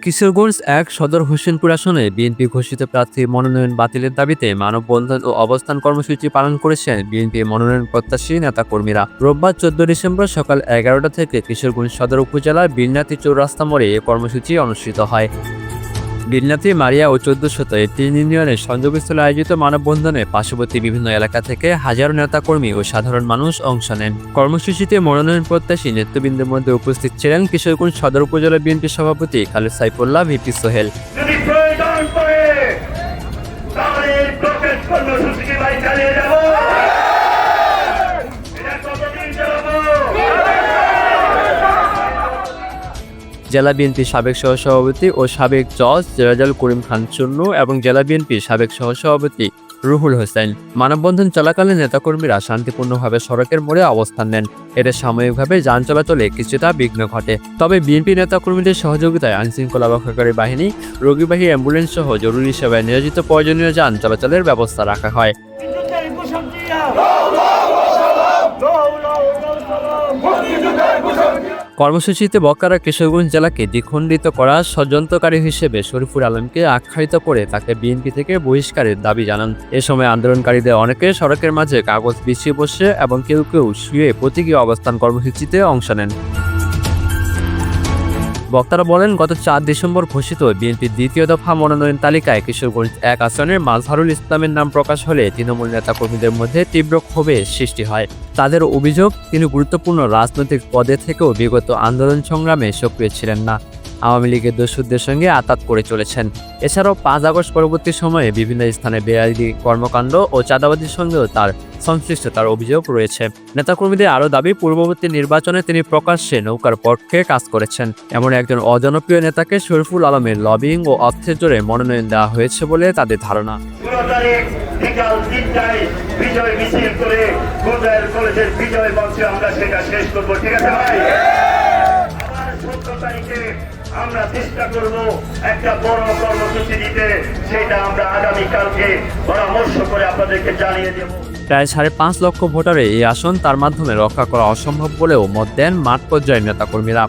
কিশোরগঞ্জ ১ সদর হোসেনপুর আসনে বিএনপি ঘোষিত প্রার্থীর মনোনয়ন বাতিলের দাবিতে মানববন্ধন ও অবস্থান কর্মসূচি পালন করেছেন বিএনপি মনোনয়ন প্রত্যাশী নেতাকর্মীরা। রোববার ১৪ ডিসেম্বর সকাল ১১টা থেকে কিশোরগঞ্জ সদর উপজেলার বিলনাথী চৌরাস্তা মোড়ে এ কর্মসূচি অনুষ্ঠিত হয়। বিলনাথী, মারিয়া ও ১৪শত এই ৩ ইউনিয়নের সংযোগস্থলে আয়োজিত মানববন্ধনে পার্শ্ববর্তী বিভিন্ন এলাকা থেকে হাজারো নেতাকর্মী ও সাধারণ মানুষ অংশ নেন। কর্মসূচিতে মনোনয়ন প্রত্যাশী নেতৃবৃন্দের মধ্যে উপস্থিত ছিলেন কিশোরগঞ্জ সদর উপজেলা বিএনপি সভাপতি খালেদ সাইফুল্লাহ, ভিপি সোহেল। জেলা বিএনপির সাবেক সহসভাপতি ও সাবেক জজ রেজাউল করিম খান চুন্নু এবং জেলা বিএনপির সাবেক সহসভাপতি রুহুল হোসেন। মানববন্ধন চলাকালে নেতাকর্মীরা শান্তিপূর্ণভাবে সড়কের মোড়ে অবস্থান নেন। এতে সাময়িকভাবে যান চলাচলে কিছুটা বিঘ্ন ঘটে। তবে বিএনপি নেতাকর্মীদের সহযোগিতায় আইনশৃঙ্খলা রক্ষাকারী বাহিনী, রোগীবাহী অ্যাম্বুলেন্স সহ জরুরি সেবায় নিয়োজিত প্রয়োজনীয় যান চলাচলের ব্যবস্থা রাখা হয়। কর্মসূচিতে বক্তারা কিশোরগঞ্জ জেলাকে দ্বিখণ্ডিত করার ষড়যন্ত্রকারী হিসেবে শরীফুল আলমকে আখ্যায়িত করে তাকে বিএনপি থেকে বহিষ্কারের দাবি জানান। এ সময় আন্দোলনকারীদের অনেকে সড়কের মাঝে কাগজ বিছিয়ে বসে এবং কেউ কেউ শুয়ে প্রতীকী অবস্থান কর্মসূচিতে অংশ নেন। বক্তারা বলেন, গত ৪ ডিসেম্বর ঘোষিত বিএনপির দ্বিতীয় দফা মনোনয়ন তালিকায় কিশোরগঞ্জ ১ আসনের মাজহারুল ইসলামের নাম প্রকাশ হলে তৃণমূল নেতাকর্মীদের মধ্যে তীব্র ক্ষোভের সৃষ্টি হয়। তাদের অভিযোগ, তিনি গুরুত্বপূর্ণ রাজনৈতিক পদে থেকেও বিগত আন্দোলন সংগ্রামে সক্রিয় ছিলেন না, আওয়ামী লীগের দস্যুদের সঙ্গে আঁতাত করে চলেছেন। এছাড়াও ৫ আগস্ট পরবর্তী সময়ে বিভিন্ন স্থানে বেআইনি কর্মকাণ্ড ও চাঁদাবাজির সঙ্গেও তার সংশ্লিষ্টতার অভিযোগ রয়েছে। নেতাকর্মীদের আরও দাবি, পূর্ববর্তী নির্বাচনে তিনি প্রকাশ্যে নৌকার পক্ষে কাজ করেছেন। এমন একজন অজনপ্রিয় নেতাকে শরীফুল আলমের লবিং ও অর্থের জোরে মনোনয়ন দেওয়া হয়েছে বলে তাদের ধারণা। বিকাল ৩টায় বিজয় মিছিল করে গোদাইল কলেজের বিজয় মঞ্চে আমরা সেটা শেষ করবো। ঠিক আছে ভাই? আবার ১৭ তারিখে আমরা চেষ্টা করব একটা বড় কর্মসূচি দিতে, সেটা আমরা আগামীকালকে পরামর্শ করে আপনাদেরকে জানিয়ে দেব। প্রায় ৫.৫ লক্ষ ভোটারে এই আসন তার মাধ্যমে রক্ষা করা অসম্ভব বলেও মত দেন মাঠ পর্যায়ের নেতাকর্মীরা।